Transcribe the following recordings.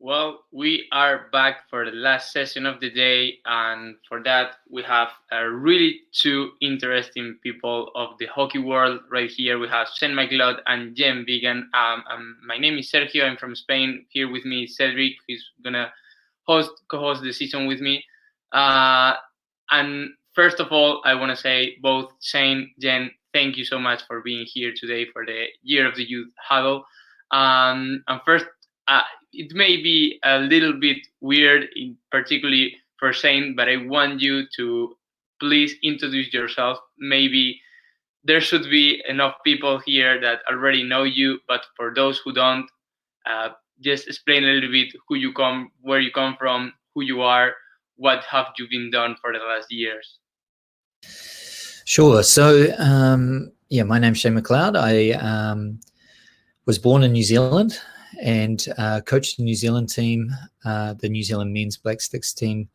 Well, we are back for the last session of the day, and for that, we have really two interesting people of the hockey world right here. We have Shane McLeod and Jen Vegan. My name is Sergio. I'm from Spain. Here with me is Cedric, who's gonna co-host the season with me. Uh, and first of all, I want to say both Shane, Jen, thank you so much for being here today for the Year of the Youth Huddle. And first, uh, it may be a little bit weird, particularly for Shane, but I want you to please introduce yourself. Maybe there should be enough people here that already know you, but for those who don't, uh, just explain a little bit where you come from, who you are, what have you been done for the last years. Sure. So, my name's Shane McLeod. I was born in New Zealand and coached the New Zealand team, the New Zealand men's Black Sticks team,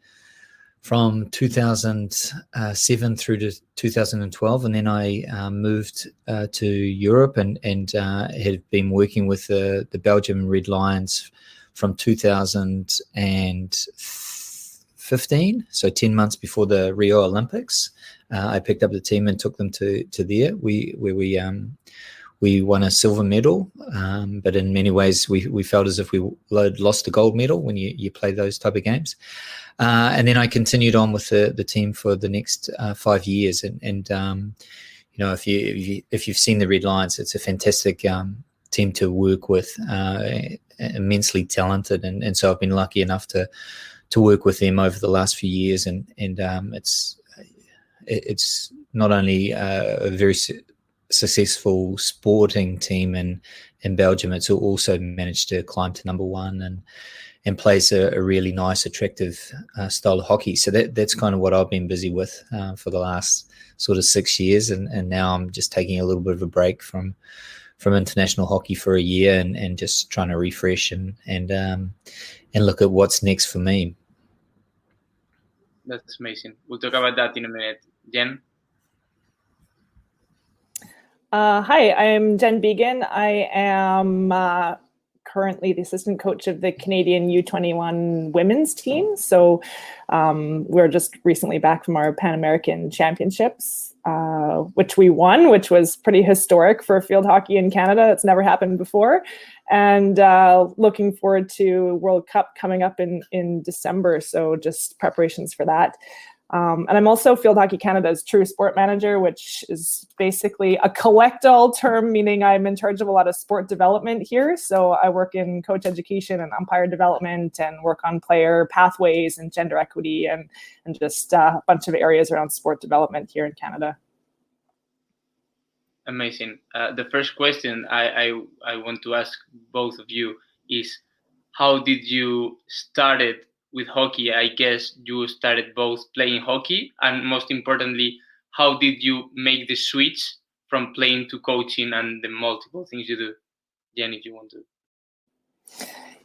from 2007 through to 2012, and then I moved to Europe and had been working with the Belgium Red Lions from 2015, so 10 months before the Rio Olympics. I picked up the team and took them to there. We won a silver medal, but in many ways we felt as if we lost the gold medal when you play those type of games. And then I continued on with the team for the next 5 years. And if you've seen the Red Lions, it's a fantastic team to work with, immensely talented. And so I've been lucky enough to work with them over the last few years. And it's not only a very successful sporting team in Belgium, it's also managed to climb to number one and plays a really nice, attractive style of hockey. So that's kind of what I've been busy with for the last sort of 6 years, and now I'm just taking a little bit of a break from international hockey for a year and just trying to refresh and look at what's next for me. That's amazing. We'll talk about that in a minute. Jen? Hi, I'm Jen Began. I am currently the assistant coach of the Canadian U21 women's team. So we're just recently back from our Pan American Championships, which we won, which was pretty historic for field hockey in Canada. It's never happened before. And looking forward to World Cup coming up in December. So just preparations for that. And I'm also Field Hockey Canada's True Sport Manager, which is basically a collect-all term, meaning I'm in charge of a lot of sport development here. So I work in coach education and umpire development and work on player pathways and gender equity and just a bunch of areas around sport development here in Canada. Amazing. The first question I want to ask both of you is, how did you started with hockey? I guess you started both playing hockey, and most importantly, how did you make the switch from playing to coaching and the multiple things you do? Jen, if you want to.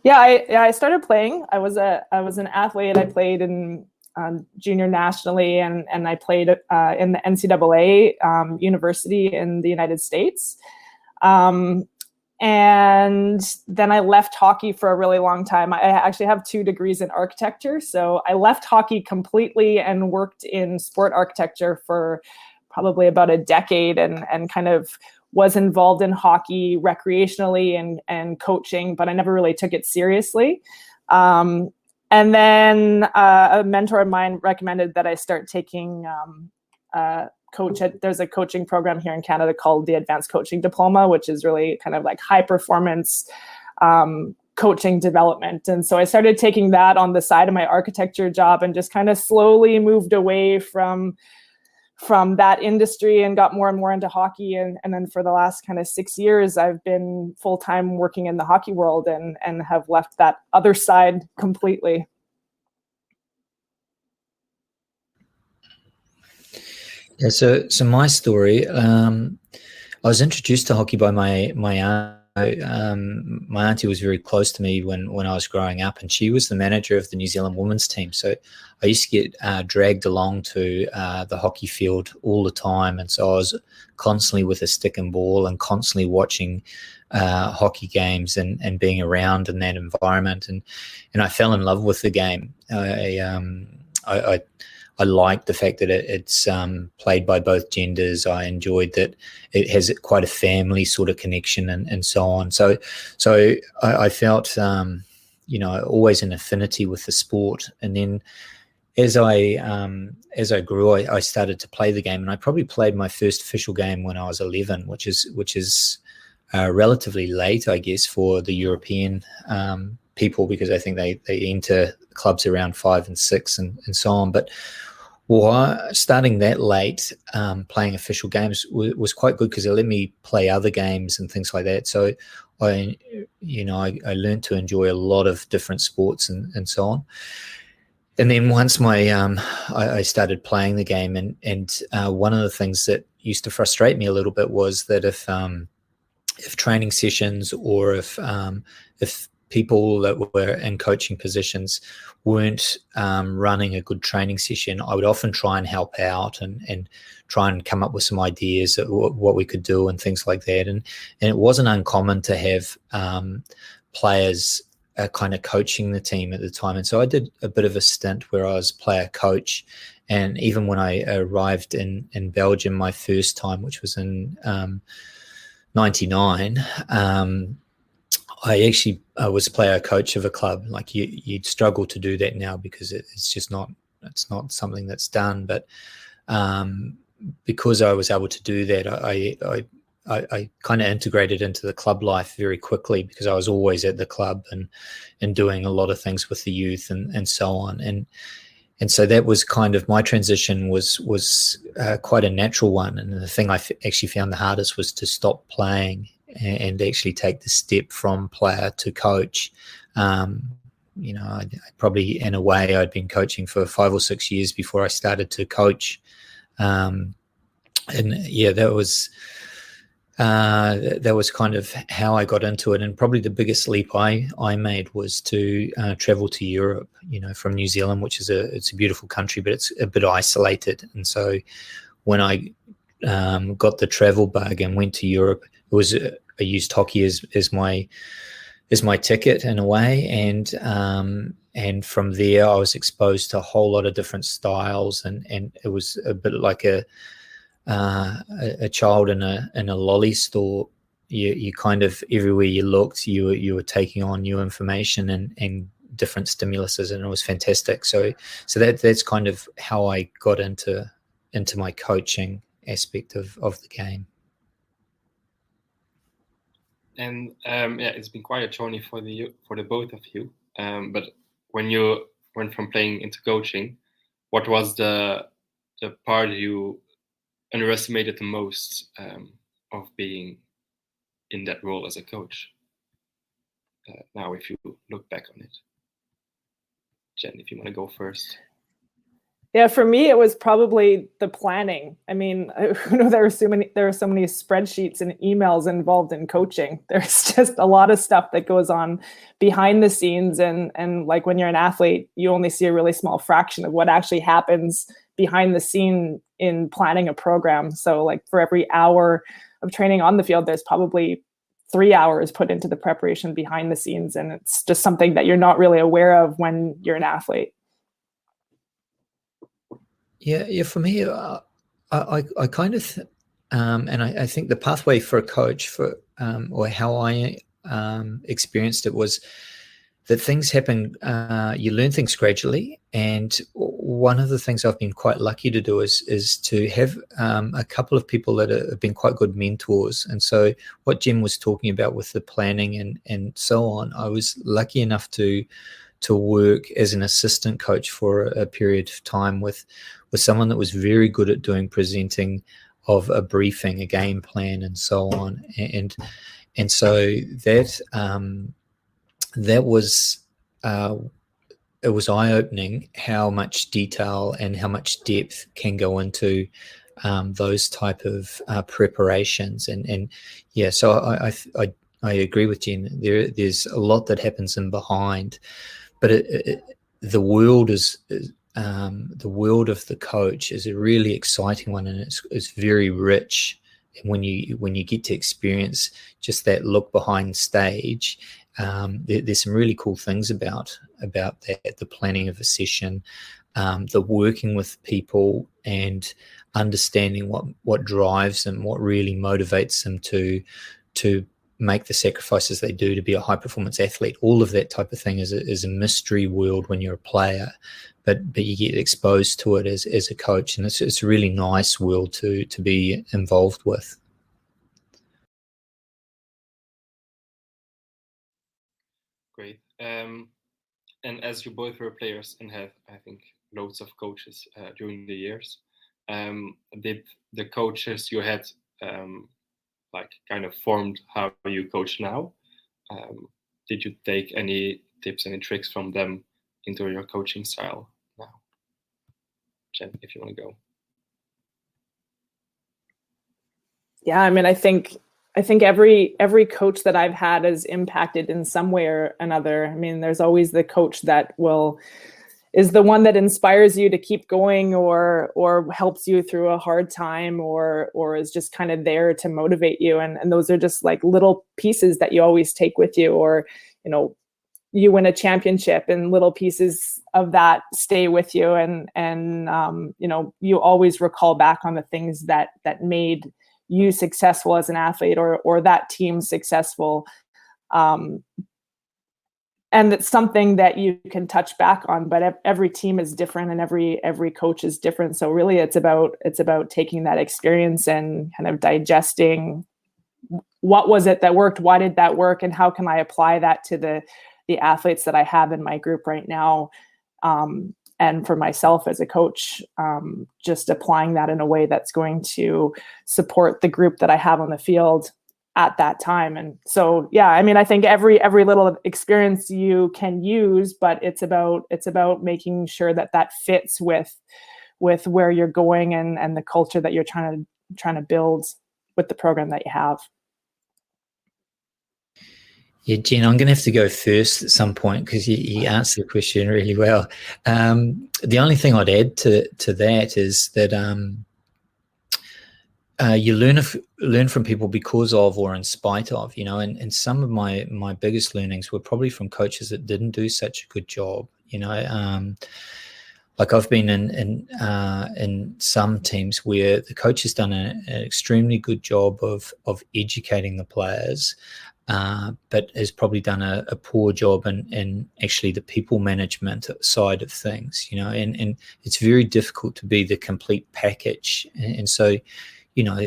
Yeah, I started playing. I was an athlete. I played in junior nationally, and I played in the NCAA university in the United States. And then I left hockey for a really long time. I actually have 2 degrees in architecture. So I left hockey completely and worked in sport architecture for probably about a decade and kind of was involved in hockey recreationally and coaching, but I never really took it seriously. And then a mentor of mine recommended that I start taking there's a coaching program here in Canada called the Advanced Coaching Diploma, which is really kind of like high performance coaching development. And so I started taking that on the side of my architecture job and just kind of slowly moved away from that industry and got more and more into hockey. And then for the last kind of 6 years, I've been full-time working in the hockey world and have left that other side completely. Yeah, so my story, I was introduced to hockey by my aunt. My auntie was very close to me when I was growing up, and she was the manager of the New Zealand women's team. So I used to get dragged along to the hockey field all the time, and so I was constantly with a stick and ball and constantly watching hockey games and being around in that environment, and I fell in love with the game. I like the fact that it's played by both genders. I enjoyed that it has quite a family sort of connection and so on. So I felt, always an affinity with the sport. And then as I grew, I started to play the game, and I probably played my first official game when I was 11, which is relatively late, I guess, for the European people, because I think they enter clubs around 5 and 6 and so on. But starting that late, playing official games was quite good, because it let me play other games and things like that. So I learned to enjoy a lot of different sports and so on. And then once I started playing the game, and one of the things that used to frustrate me a little bit was that if training sessions, or if people that were in coaching positions weren't running a good training session, I would often try and help out and try and come up with some ideas of what we could do and things like that. And it wasn't uncommon to have players kind of coaching the team at the time. And so I did a bit of a stint where I was player coach. And even when I arrived in Belgium my first time, which was in 99, I actually was player coach of a club. Like you'd struggle to do that now, because it's not something that's done. But because I was able to do that, I kind of integrated into the club life very quickly, because I was always at the club and doing a lot of things with the youth and so on. And so that was kind of my transition was quite a natural one. And the thing I actually found the hardest was to stop playing and actually take the step from player to coach. I probably, in a way, I'd been coaching for 5 or 6 years before I started to coach. And yeah, that was kind of how I got into it. And probably the biggest leap I made was to travel to Europe, from New Zealand, which is it's a beautiful country, but it's a bit isolated. And so when I got the travel bug and went to Europe, it was I used hockey as my ticket in a way. And from there I was exposed to a whole lot of different styles, and it was a bit like a child in a lolly store. You kind of, everywhere you looked, you were taking on new information and different stimuluses, and it was fantastic. So that's kind of how I got into my coaching aspect of the game. And it's been quite a journey for the both of you. But when you went from playing into coaching, what was the part you underestimated the most of being in that role as a coach? Now, if you look back on it, Jen, if you want to go first. Yeah, for me, it was probably the planning. I mean, there are so many spreadsheets and emails involved in coaching. There's just a lot of stuff that goes on behind the scenes. And like when you're an athlete, you only see a really small fraction of what actually happens behind the scene in planning a program. So like for every hour of training on the field, there's probably 3 hours put into the preparation behind the scenes. And it's just something that you're not really aware of when you're an athlete. Yeah. For me, I kind of, and I think the pathway for a coach or how I experienced it was that things happen. You learn things gradually, and one of the things I've been quite lucky to do is to have a couple of people that have been quite good mentors. And so, what Jim was talking about with the planning and so on, I was lucky enough to work as an assistant coach for a period of time with someone that was very good at doing presenting of a briefing, a game plan, and so on. And so that was it was eye-opening how much detail and how much depth can go into those type of preparations. And yeah, so I agree with Jen. There's a lot that happens in behind, but the world is the world of the coach is a really exciting one, and it's very rich And when you get to experience just that look behind stage, there's some really cool things about that, the planning of a session, the working with people and understanding what drives them, what really motivates them to make the sacrifices they do to be a high performance athlete. All of that type of thing is a mystery world when you're a player, but you get exposed to it as a coach, and it's a really nice world to be involved with. Great. And as you both were players and have, I think, loads of coaches during the years, did the coaches you had like kind of formed how you coach now? Did you take any tips, any tricks from them into your coaching style now? Jen, if you want to go. Yeah, I mean, I think every coach that I've had is impacted in some way or another. I mean, there's always the coach that is the one that inspires you to keep going or helps you through a hard time or is just kind of there to motivate you. And those are just like little pieces that you always take with you, or, you know, you win a championship and little pieces of that stay with you. And you know, you always recall back on the things that made you successful as an athlete or that team successful. And it's something that you can touch back on, but every team is different and every coach is different. So really it's about taking that experience and kind of digesting what was it that worked, why did that work, and how can I apply that to the athletes that I have in my group right now. And for myself as a coach, just applying that in a way that's going to support the group that I have on the field at that time. And so, yeah, I mean, I think every little experience you can use, but it's about making sure that fits with where you're going and the culture that you're trying to build with the program that you have. Yeah, Jen, I'm going to have to go first at some point because you answered the question really well. The only thing I'd add to that is that you learn from people because of or in spite of, you know, and some of my biggest learnings were probably from coaches that didn't do such a good job, you know. Like I've been in some teams where the coach has done an extremely good job of educating the players, but has probably done a poor job in actually the people management side of things, you know, and it's very difficult to be the complete package. And so, you know,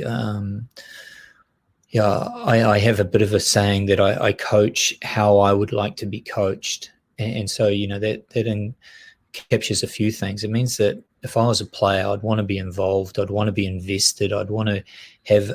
I have a bit of a saying that I coach how I would like to be coached. And so, you know, that captures a few things. It means that if I was a player, I'd want to be involved, I'd want to be invested, I'd want to have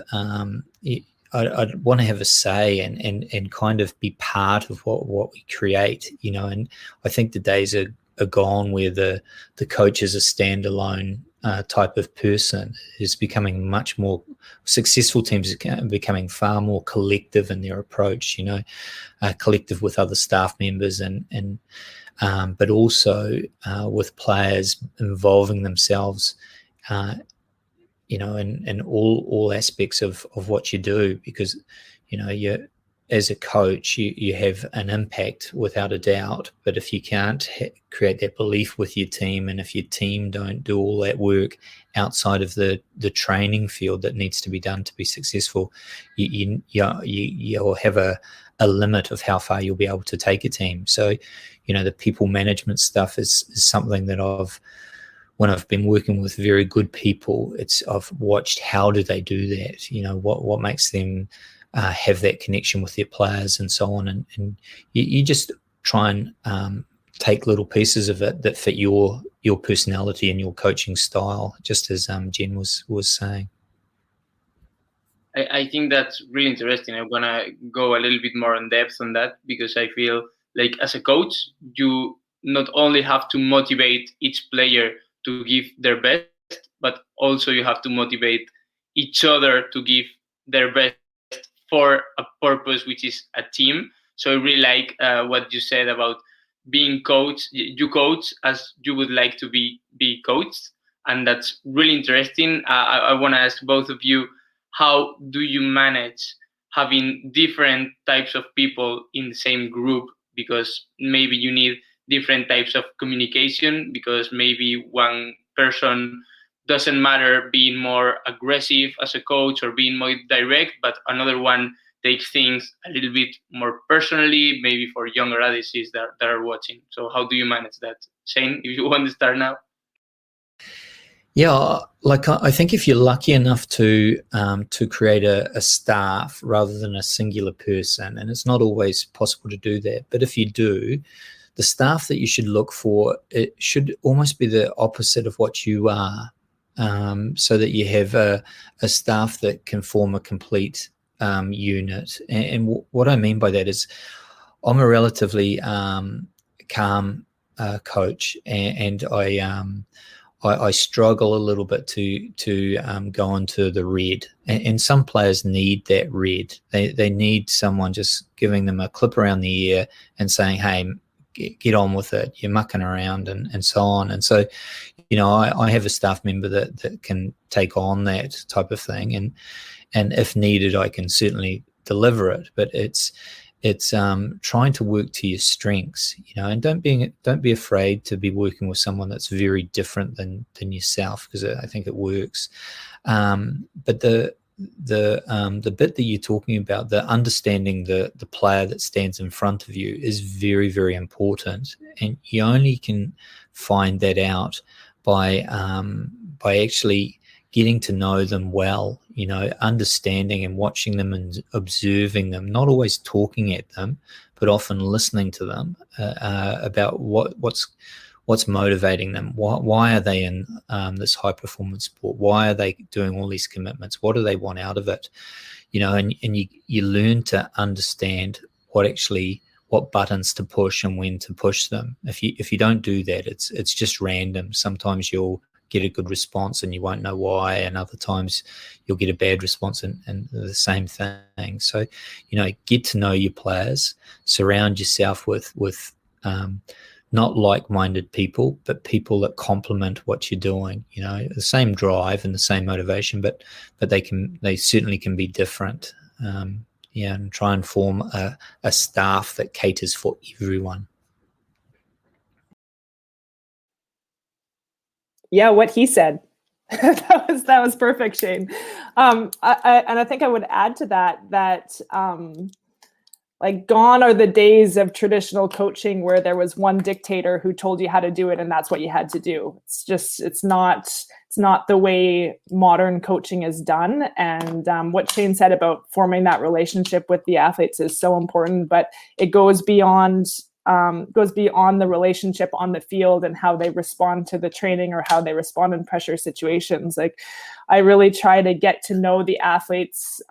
I'd want to have a say and kind of be part of what we create, you know. And I think the days are gone where the coach is a standalone type of person. Is becoming much more successful. Teams are becoming far more collective in their approach, you know, collective with other staff members and but also with players involving themselves, you know, in all aspects of what you do, because, you know, you as a coach, you have an impact without a doubt. But if you can't create that belief with your team, and if your team don't do all that work outside of the training field that needs to be done to be successful, you'll have a limit of how far you'll be able to take a team. So, you know, the people management stuff is something that when I've been working with very good people, I've watched how do they do that, you know, what makes them have that connection with their players and so on. And you just try and take little pieces of it that fit your personality and your coaching style, just as Jen was saying. I think that's really interesting. I'm gonna go a little bit more in depth on that, because I feel like as a coach, you not only have to motivate each player to give their best, but also you have to motivate each other to give their best for a purpose, which is a team. So I really like what you said about being coached. You coach as you would like to be coached, and that's really interesting. I want to ask both of you, how do you manage having different types of people in the same group? Because maybe you need different types of communication, because maybe one person doesn't matter being more aggressive as a coach or being more direct, but another one takes things a little bit more personally, maybe for younger audiences that are watching. So how do you manage that? Shane, if you want to start now. Yeah, like I think if you're lucky enough to create a staff rather than a singular person, and it's not always possible to do that, but if you do, the staff that you should look for, it should almost be the opposite of what you are, so that you have a staff that can form a complete unit. And what I mean by that is, I'm a relatively calm coach, and I struggle a little bit to go into the red, and some players need that red. They need someone just giving them a clip around the ear and saying, "Hey, get on with it. You're mucking around," and so on. And so, I have a staff member that can take on that type of thing, and if needed, I can certainly deliver it. But it's trying to work to your strengths, and don't be afraid to be working with someone that's very different than yourself, because I think it works. But the bit that you're talking about, the understanding the player that stands in front of you, is very, very important, and you only can find that out by actually getting to know them well, understanding and watching them and observing them, not always talking at them, but often listening to them about what's motivating them. Why are they in this high performance sport? Why are they doing all these commitments? What do they want out of it? And you learn to understand what buttons to push and when to push them. If you don't do that, it's just random. Sometimes you'll get a good response and you won't know why, and other times you'll get a bad response and the same thing. So, get to know your players, surround yourself with not like-minded people, but people that complement what you're doing. The same drive and the same motivation, but they certainly can be different. And try and form a staff that caters for everyone. Yeah, what he said. that was perfect, Shane. I think I would add to that like, gone are the days of traditional coaching where there was one dictator who told you how to do it and that's what you had to do. It's not the way modern coaching is done. And what Shane said about forming that relationship with the athletes is so important, but it goes beyond the relationship on the field and how they respond to the training or how they respond in pressure situations. Like, I really try to get to know the athletes,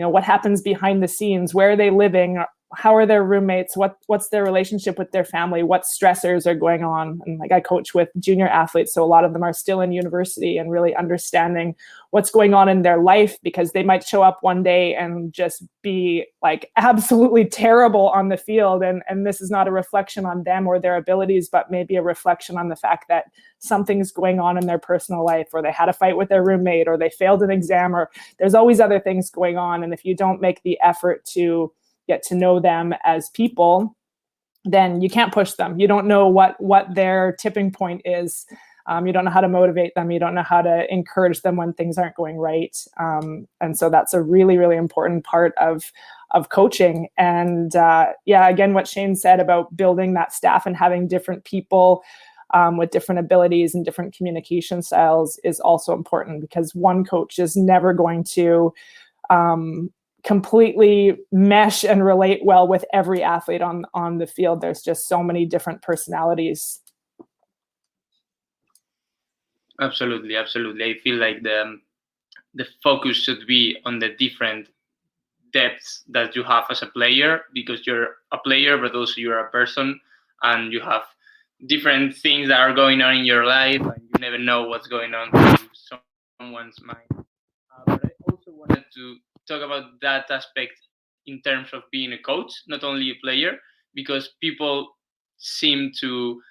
what happens behind the scenes, where are they living, how are their roommates, what's their relationship with their family, what stressors are going on. And like, I coach with junior athletes, so a lot of them are still in university, and really understanding what's going on in their life, because they might show up one day and just be like absolutely terrible on the field, and this is not a reflection on them or their abilities, but maybe a reflection on the fact that something's going on in their personal life, or they had a fight with their roommate, or they failed an exam, or there's always other things going on. And if you don't make the effort to get to know them as people, then you can't push them. You don't know what their tipping point is. You don't know how to motivate them. You don't know how to encourage them when things aren't going right. And so that's a really, really important part of coaching. And again, what Shane said about building that staff and having different people with different abilities and different communication styles is also important, because one coach is never going to completely mesh and relate well with every athlete on the field. There's just so many different personalities. Absolutely. I feel like the focus should be on the different depths that you have as a player, because you're a player, but also you're a person, and you have different things that are going on in your life, and you never know what's going on through someone's mind. But I also wanted to talk about that aspect in terms of being a coach, not only a player, because people seem to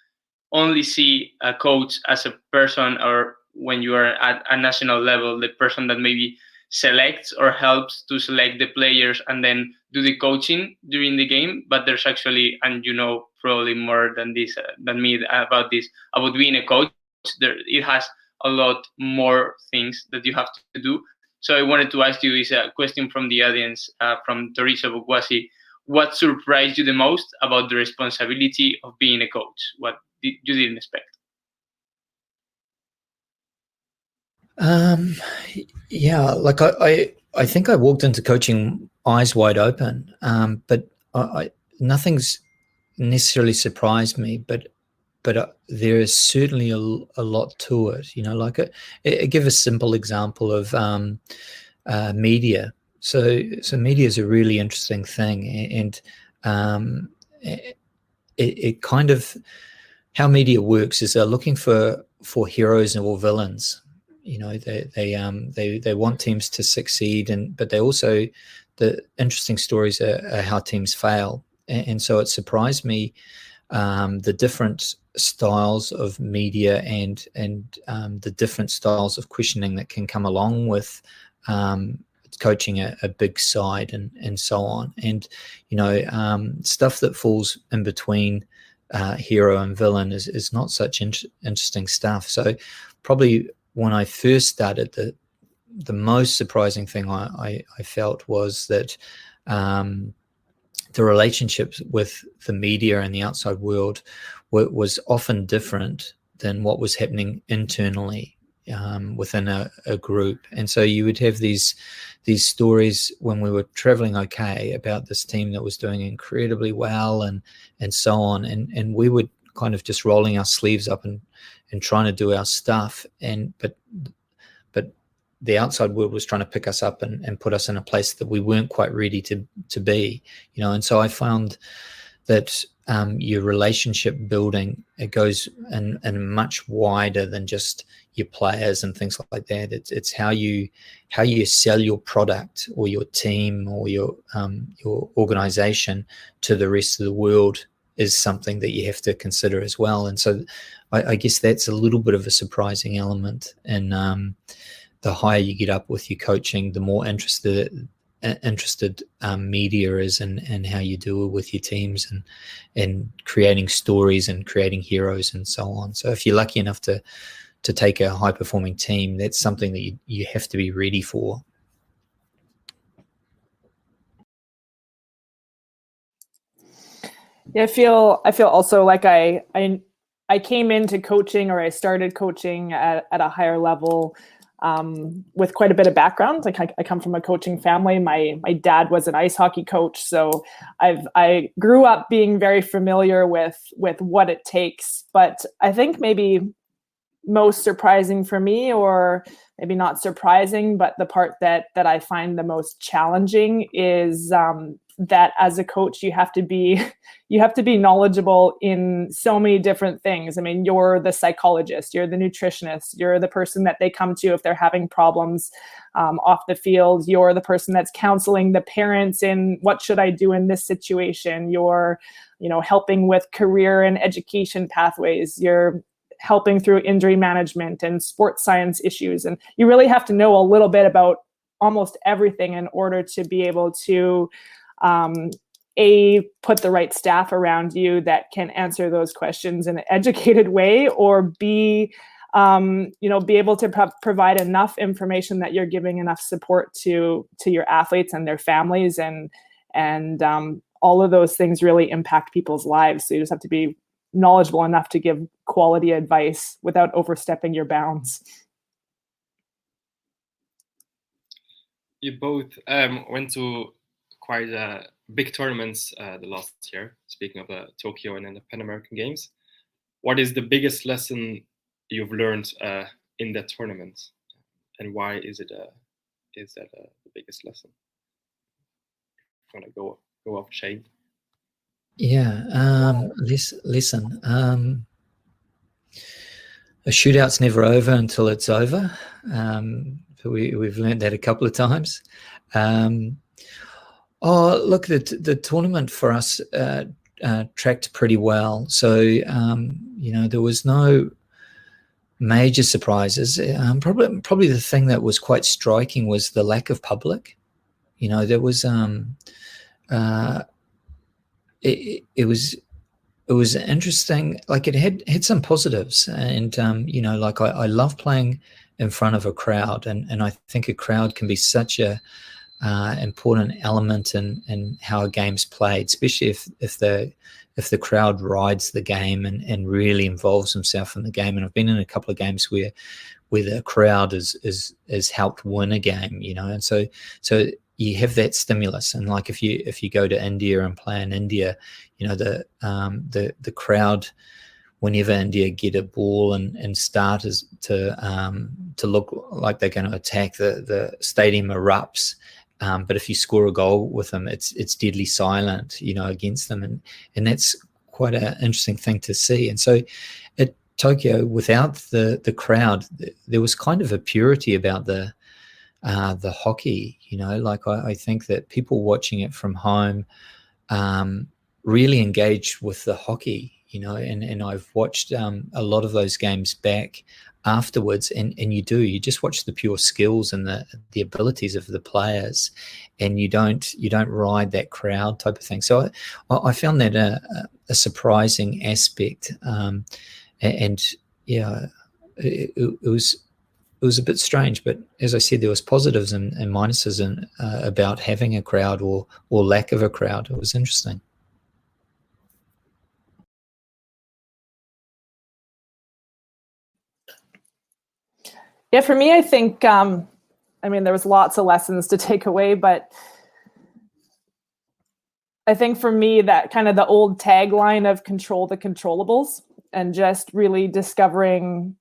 only see a coach as a person, or when you are at a national level, the person that maybe selects or helps to select the players and then do the coaching during the game. But there's actually, and you know probably more than this than me about this, about being a coach. It has a lot more things that you have to do. So I wanted to ask you is a question from the audience, from Teresa Bukwasi. What surprised you the most about the responsibility of being a coach? What you didn't expect? Yeah, like I think I walked into coaching eyes wide open, but nothing's necessarily surprised me, but there is certainly a lot to it. You know, like I give a simple example of media. So media is a really interesting thing, and it kind of, how media works is they're looking for heroes or villains. You know, they want teams to succeed, but they also, the interesting stories are how teams fail. And so it surprised me, the different styles of media and the different styles of questioning that can come along with coaching a big side and so on. And you know, stuff that falls in between hero and villain is not such interesting stuff. So probably when I first started, the most surprising thing I felt was that the relationships with the media and the outside world was often different than what was happening internally within a group. And so you would have these stories when we were traveling okay about this team that was doing incredibly well and so on, and we would kind of just rolling our sleeves up and trying to do our stuff, but the outside world was trying to pick us up and put us in a place that we weren't quite ready to be, you know. And so I found that your relationship building, it goes in much wider than just your players and things like that. It's how you sell your product or your team or your organization to the rest of the world is something that you have to consider as well. And so I guess that's a little bit of a surprising element. And the higher you get up with your coaching, the more interested media is in how you deal with your teams and creating stories and creating heroes and so on. So if you're lucky enough to take a high performing team, that's something that you have to be ready for. Yeah, I feel also like I came into coaching, or I started coaching at a higher level with quite a bit of background. Like I come from a coaching family. My dad was an ice hockey coach, so I grew up being very familiar with what it takes. But I think maybe most surprising for me, or maybe not surprising, but the part that I find the most challenging is that as a coach, you have to be knowledgeable in so many different things. I mean, you're the psychologist, you're the nutritionist, you're the person that they come to if they're having problems off the field. You're the person that's counseling the parents in what should I do in this situation. You're, helping with career and education pathways. You're helping through injury management and sports science issues. And you really have to know a little bit about almost everything in order to be able to put the right staff around you that can answer those questions in an educated way, or be able to provide enough information that you're giving enough support to your athletes and their families, and all of those things really impact people's lives. So you just have to be knowledgeable enough to give quality advice without overstepping your bounds. You both went to quite big tournaments the last year. Speaking of Tokyo and then the Pan American Games, what is the biggest lesson you've learned in that tournament, and why is that the biggest lesson? Want to go off, Shane? Yeah, listen. A shootout's never over until it's over. We've learned that a couple of times. Look, the tournament for us tracked pretty well. So there was no Major surprises. Probably the thing that was quite striking was the lack of public. There was it was interesting. Like, it had some positives, and like I love playing in front of a crowd, and I think a crowd can be such a important element in how a game's played, especially if the crowd rides the game and really involves himself in the game. And I've been in a couple of games where the crowd is helped win a game, and so you have that stimulus. And like if you go to India and play in India, the crowd, whenever India get a ball and start to look like they're going to attack, the stadium erupts. But if you score a goal with them, it's deadly silent, against them, and that's quite an interesting thing to see. And so at Tokyo, without the crowd, there was kind of a purity about the hockey. Like I think that people watching it from home really engaged with the hockey. And I've watched a lot of those games back afterwards, and you just watch the pure skills and the abilities of the players, and you don't ride that crowd type of thing. So I found that a surprising aspect, and yeah, it was a bit strange. But as I said, there was positives and minuses about having a crowd or lack of a crowd. It was interesting. Yeah, for me, I think, there was lots of lessons to take away, but I think for me, that kind of the old tagline of control the controllables, and just really discovering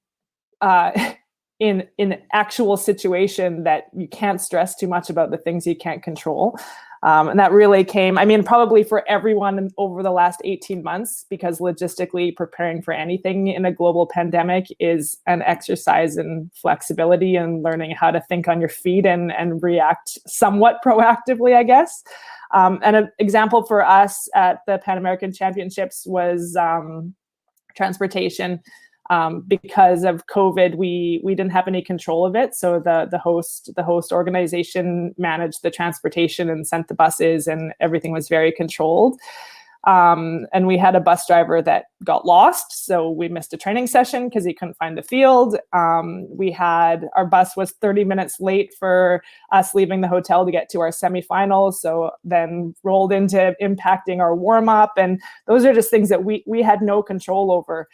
in actual situation that you can't stress too much about the things you can't control. And that really came, probably for everyone over the last 18 months, because logistically preparing for anything in a global pandemic is an exercise in flexibility and learning how to think on your feet and react somewhat proactively, I guess. And an example for us at the Pan American Championships was transportation. Because of COVID, we didn't have any control of it. So the host organization managed the transportation and sent the buses, and everything was very controlled. And we had a bus driver that got lost, so we missed a training session because he couldn't find the field. Our bus was 30 minutes late for us leaving the hotel to get to our semifinals, so then rolled into impacting our warm up. And those are just things that we had no control over.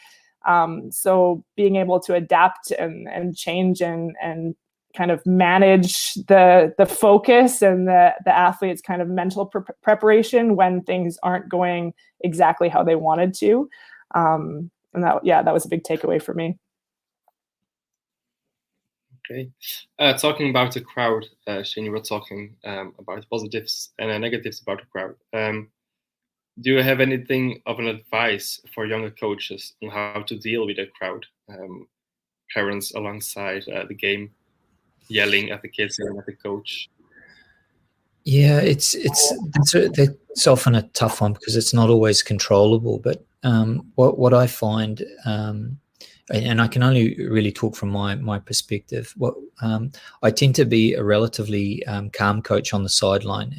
So being able to adapt and change and kind of manage the focus and the athlete's kind of mental preparation when things aren't going exactly how they wanted to. And that was a big takeaway for me. Okay. Talking about the crowd, Shane, you were talking about positives and negatives about the crowd. Do you have anything of an advice for younger coaches on how to deal with a crowd? Parents alongside the game, yelling at the kids, yelling at the coach. Yeah, it's often a tough one because it's not always controllable. But what I find, and I can only really talk from my perspective, I tend to be a relatively calm coach on the sideline,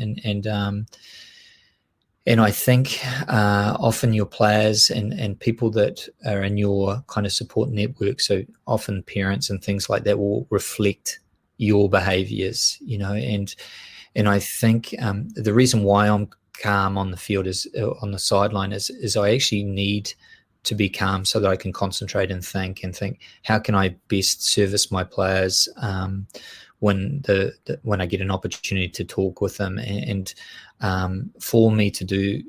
and I think often your players and people that are in your kind of support network, so often parents and things like that, will reflect your behaviors, and I think the reason why I'm calm on the field is on the sideline is I actually need to be calm so that I can concentrate and think how can I best service my players when I get an opportunity to talk with them, and for me to do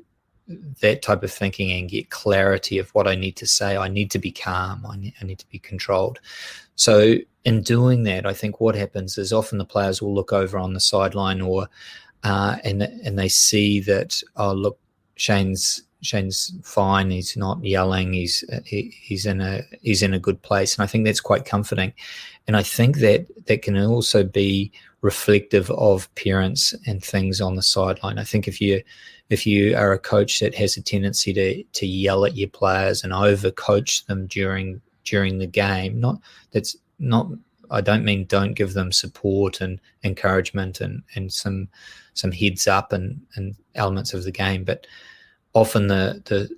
that type of thinking and get clarity of what I need to say, I need to be calm. I need to be controlled. So in doing that, I think what happens is often the players will look over on the sideline and they see that, oh, look, Shane's fine. He's not yelling. He's in a good place, and I think that's quite comforting. And I think that can also be reflective of parents and things on the sideline. I think if you are a coach that has a tendency to yell at your players and overcoach them during during the game. I don't mean don't give them support and encouragement and some heads up and elements of the game, but often the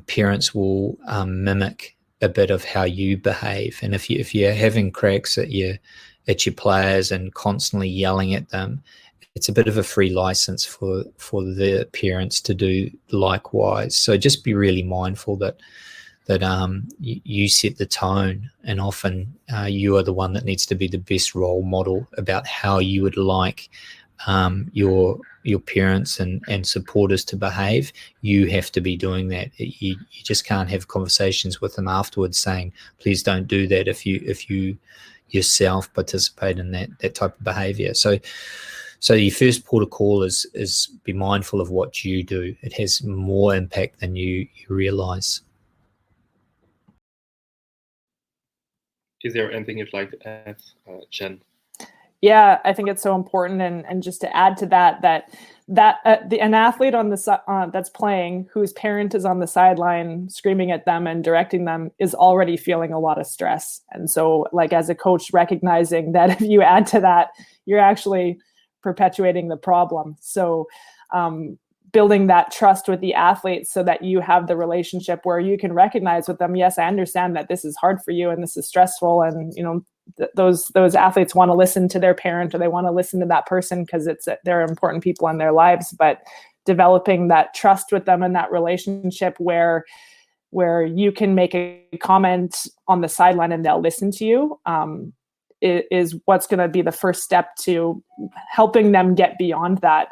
parents will mimic a bit of how you behave. And if you're having cracks at your players and constantly yelling at them, it's a bit of a free license for the parents to do likewise. So just be really mindful that you set the tone, and often you are the one that needs to be the best role model about how you would like your parents and supporters to behave. You have to be doing that. You just can't have conversations with them afterwards saying, please don't do that if you yourself participate in that type of behavior. So your first port of call is be mindful of what you do. It has more impact than you realize. Is there anything you'd like to add, Jen? Yeah, I think it's so important, and just to add to that an athlete on the that's playing, whose parent is on the sideline screaming at them and directing them, is already feeling a lot of stress. And so, like, as a coach, recognizing that if you add to that, you're actually perpetuating the problem. So building that trust with the athletes so that you have the relationship where you can recognize with them, yes, I understand that this is hard for you and this is stressful, and those athletes want to listen to their parent, or they want to listen to that person because they're important people in their lives. But developing that trust with them and that relationship where you can make a comment on the sideline and they'll listen to you is what's going to be the first step to helping them get beyond that.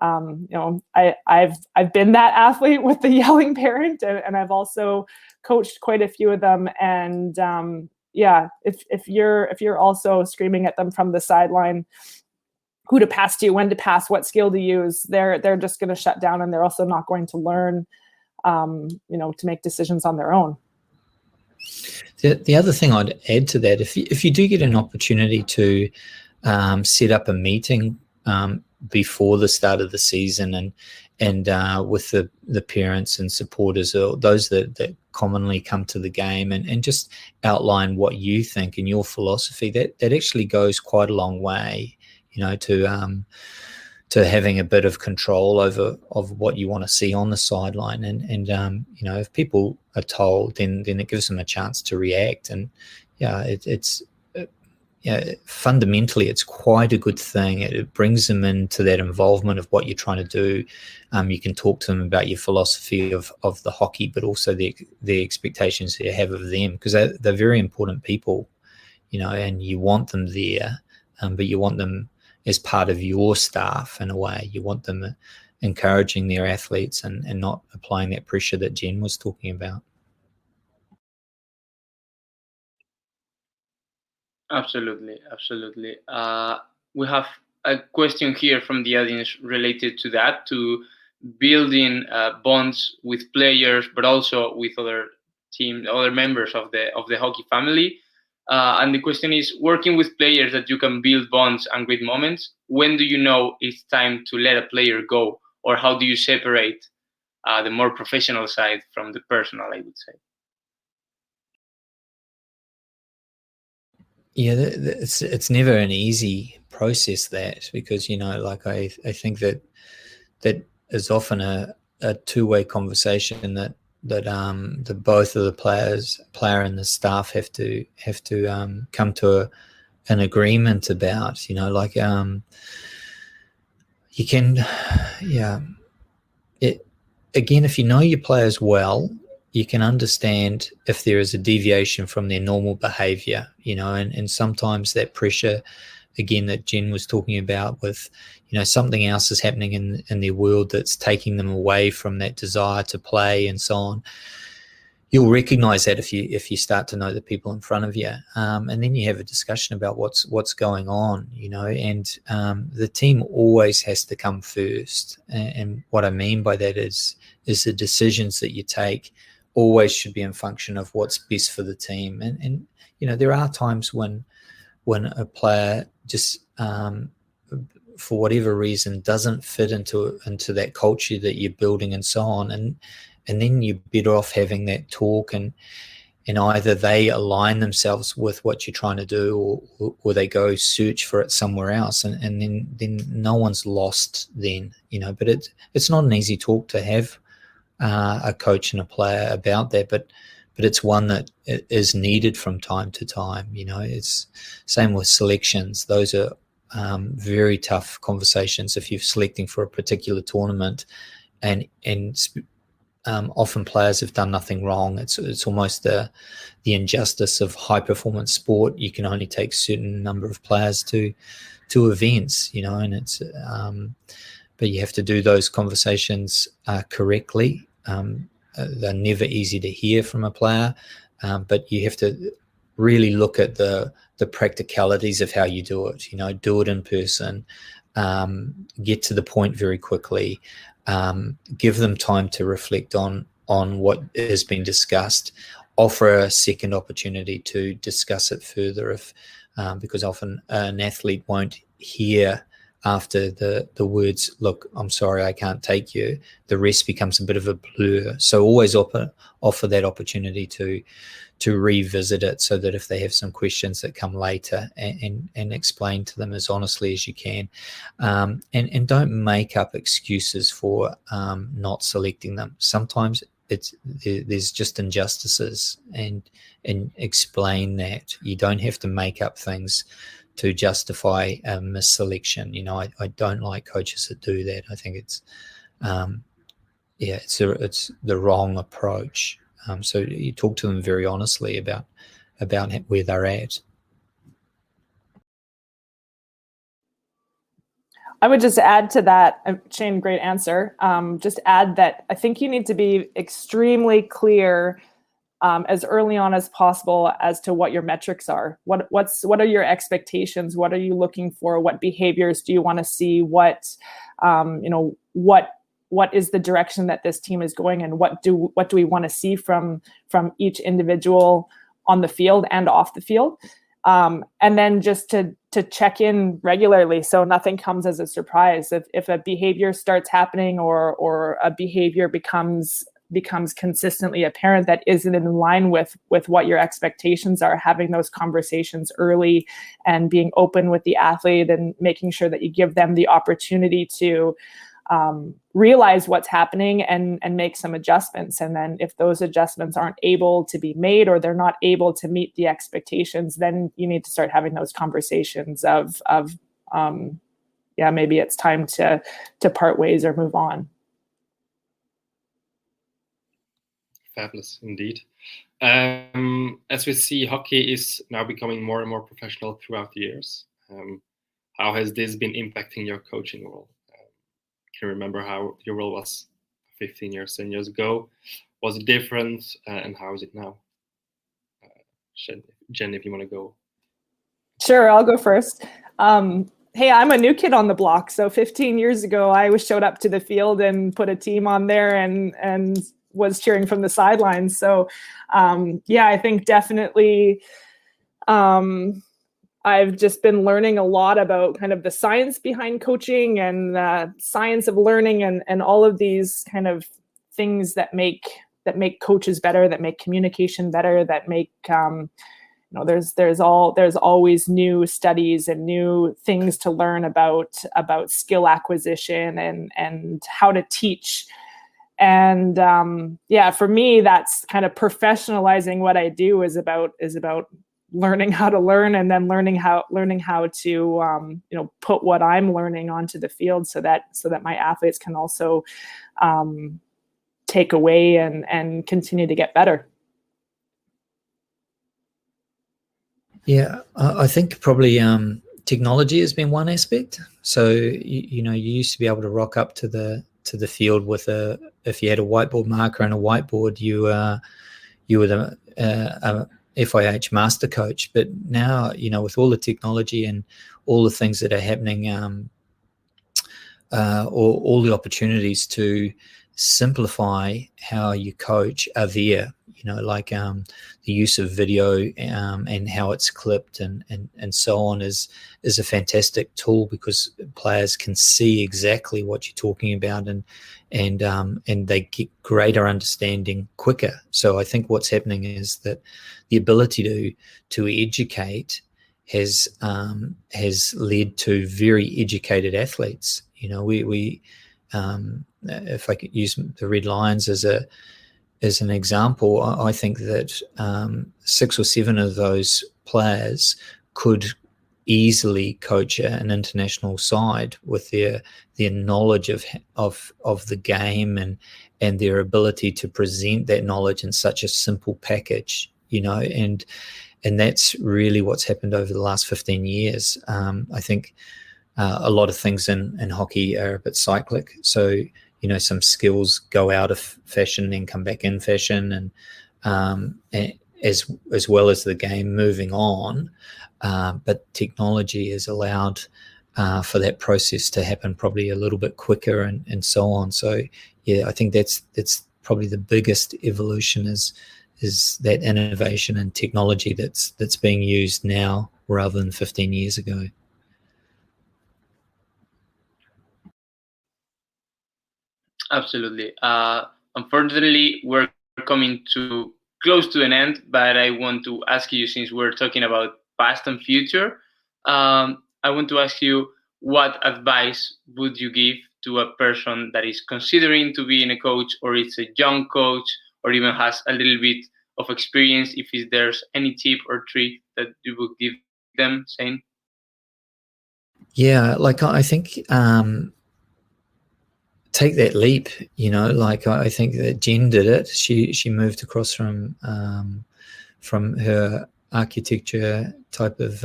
I've been that athlete with the yelling parent, and I've also coached quite a few of them. And if you're also screaming at them from the sideline who to pass to, when to pass, what skill to use, they're just going to shut down, and they're also not going to learn to make decisions on their own. The other thing I'd add to that, if you do get an opportunity to set up a meeting before the start of the season and with the parents and supporters, or those that commonly come to the game, and just outline what you think and your philosophy, that actually goes quite a long way, to having a bit of control over what you want to see on the sideline. And if people are told, then it gives them a chance to react. And fundamentally, it's quite a good thing. It brings them into that involvement of what you're trying to do. You can talk to them about your philosophy of the hockey, but also the expectations that you have of them, because they're very important people, and you want them there, but you want them as part of your staff in a way. You want them encouraging their athletes and not applying that pressure that Jen was talking about. Absolutely. We have a question here from the audience related to that, to building bonds with players, but also with other members of the hockey family. And the question is, working with players that you can build bonds and great moments, when do you know it's time to let a player go? Or how do you separate the more professional side from the personal, I would say? Yeah, it's never an easy process, that, because I think that is often a two-way conversation that both of the player and the staff have to come to an agreement about. You can, again, if you know your players well, you can understand if there is a deviation from their normal behavior, and sometimes that pressure, again, that Jen was talking about, with, something else is happening in their world that's taking them away from that desire to play and so on. You'll recognize that if you start to know the people in front of you, and then you have a discussion about what's going on, and the team always has to come first. And what I mean by that is the decisions that you take always should be in function of what's best for the team. And there are times when a player just for whatever reason doesn't fit into that culture that you're building and so on, and then you're better off having that talk and either they align themselves with what you're trying to do, or they go search for it somewhere else, and then no one's lost then, but it's not an easy talk to have a coach and a player about that, but it's one that is needed from time to time. It's same with selections. Those are very tough conversations if you're selecting for a particular tournament, and often players have done nothing wrong. It's almost the injustice of high performance sport. You can only take a certain number of players to events, and it's but you have to do those conversations correctly. They're never easy to hear from a player, but you have to really look at the practicalities of how you do it. Do it in person, get to the point very quickly, give them time to reflect on what has been discussed, offer a second opportunity to discuss it further, because often an athlete won't hear after the words, "Look, I'm sorry, I can't take you." The rest becomes a bit of a blur. So always offer that opportunity to revisit it, so that if they have some questions that come later, and explain to them as honestly as you can, and don't make up excuses for not selecting them. Sometimes there's just injustices, and explain that. You don't have to make up things to justify a misselection. I don't like coaches that do that. I think it's it's the wrong approach. So you talk to them very honestly about where they're at. I would just add to that, Shane, great answer. Just add that I think you need to be extremely clear as early on as possible as to what your metrics are. What are your expectations? What are you looking for? What behaviors do you want to see? What is the direction that this team is going in? What do we want to see from each individual on the field and off the field? And then just to check in regularly, so nothing comes as a surprise. If a behavior starts happening, or a behavior becomes consistently apparent that isn't in line with what your expectations are, having those conversations early and being open with the athlete, and making sure that you give them the opportunity to realize what's happening and make some adjustments. And then if those adjustments aren't able to be made, or they're not able to meet the expectations, then you need to start having those conversations of maybe it's time to part ways or move on. Fabulous indeed. As we see, hockey is now becoming more and more professional throughout the years. How has this been impacting your coaching role? Can you remember how your role was 10 years ago? Was it different, and how is it now? Jen, if you want to go. Sure, I'll go first. Hey, I'm a new kid on the block. So 15 years ago, I showed up to the field and put a team on there and was cheering from the sidelines. So I think definitely I've just been learning a lot about kind of the science behind coaching, and science of learning, and all of these kind of things that make coaches better, that make communication better, that make there's always new studies and new things to learn about skill acquisition and how to teach. And for me, that's kind of professionalizing what I do is about learning how to learn, and then learning how to put what I'm learning onto the field, so that my athletes can also take away and continue to get better. Yeah, I think probably technology has been one aspect. So you used to be able to rock up to the field with if you had a whiteboard marker and a whiteboard, you were the FIH master coach. But now, with all the technology and all the things that are happening, or all the opportunities to simplify how you coach are there. like the use of video and how it's clipped and so on is a fantastic tool, because players can see exactly what you're talking about, and they get greater understanding quicker. So I think what's happening is that the ability to educate has led to very educated athletes. We if I could use the Red Lions as an example, I think that 6 or 7 of those players could easily coach an international side with their knowledge of the game and their ability to present that knowledge in such a simple package, and that's really what's happened over the last 15 years. I think a lot of things in hockey are a bit cyclic. So, some skills go out of fashion and come back in fashion, and as well as the game moving on. But technology has allowed for that process to happen probably a little bit quicker and so on. So, yeah, I think that's probably the biggest evolution is that innovation and technology that's being used now rather than 15 years ago. Absolutely. Unfortunately, we're coming to close to an end, but I want to ask you, since we're talking about past and future, I want to ask you, what advice would you give to a person that is considering to being a coach, or it's a young coach, or even has a little bit of experience? If there's any tip or trick that you would give them, Shane? Yeah, like I think take that leap, like I think that Jen did it. She moved across from her architecture type of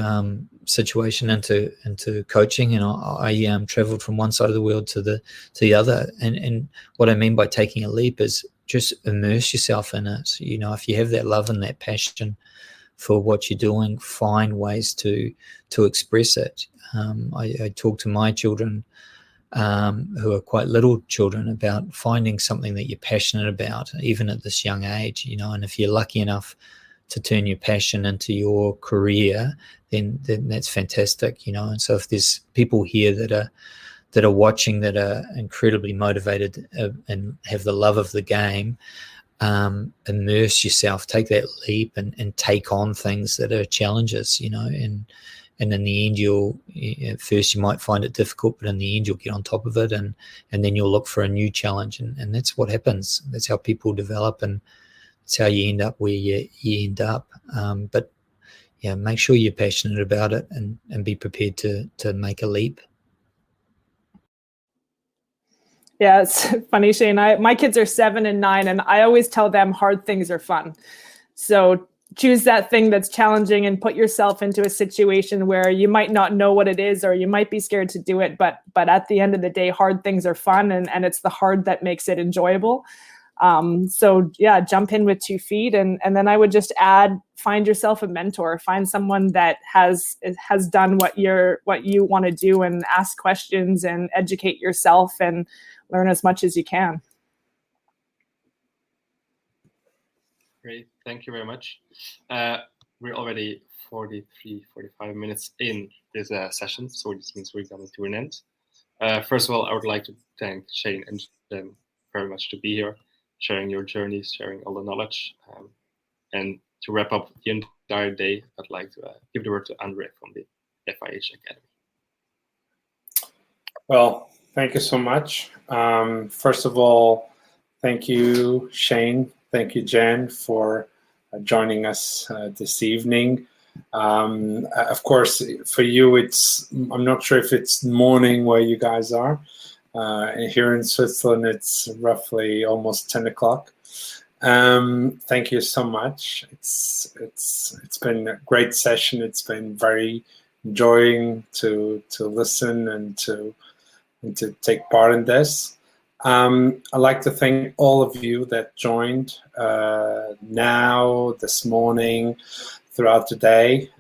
situation into coaching, and I traveled from one side of the world to the other. And what I mean by taking a leap is just immerse yourself in it. If you have that love and that passion for what you're doing, find ways to express it. I talk to my children, who are quite little children, about finding something that you're passionate about, even at this young age, and if you're lucky enough to turn your passion into your career, then that's fantastic, and so if there's people here that are watching that are incredibly motivated and have the love of the game, immerse yourself, take that leap and take on things that are challenges, and in the end, at first you might find it difficult, but in the end you'll get on top of it, and then you'll look for a new challenge, and that's what happens. That's how people develop, and it's how you end up where you end up. But yeah, make sure you're passionate about it and be prepared to make a leap. Yeah, it's funny, Shane. My kids are 7 and 9, and I always tell them hard things are fun. So choose that thing that's challenging and put yourself into a situation where you might not know what it is, or you might be scared to do it. But at the end of the day, hard things are fun, and it's the hard that makes it enjoyable. So yeah, jump in with 2 feet, and then I would just add, find yourself a mentor, find someone that has done what you want to do, and ask questions and educate yourself and learn as much as you can. Great, thank you very much. We're already 45 minutes in this session, so this means we're coming to an end. First of all, I would like to thank Shane and Jen very much to be here, sharing your journeys, sharing all the knowledge. And to wrap up the entire day, I'd like to give the word to Andre from the FIH Academy. Well, thank you so much. First of all, thank you, Shane. Thank you, Jen, for joining us this evening. Of course, for you, I'm not sure if it's morning where you guys are. Here in Switzerland, it's roughly almost 10 o'clock. Thank you so much. It's been a great session. It's been very enjoying to listen and to take part in this. I'd like to thank all of you that joined now, this morning, throughout the day.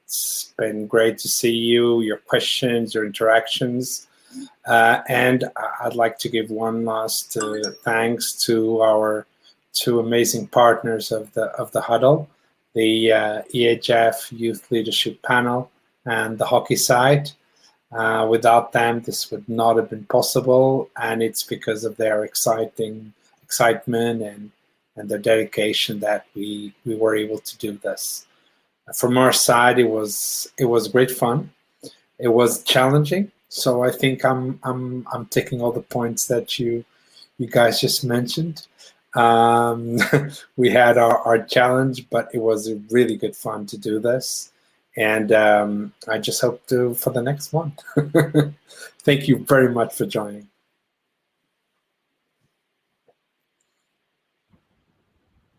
It's been great to see you, your questions, your interactions. And I'd like to give one last thanks to our two amazing partners of the Huddle, the EHF Youth Leadership Panel and the hockey side. Without them, this would not have been possible, and it's because of their excitement and their dedication that we were able to do this. From our side, it was great fun. It was challenging, so I think I'm taking all the points that you guys just mentioned. We had our challenge, but it was really good fun to do this. And I just hope for the next one. Thank you very much for joining.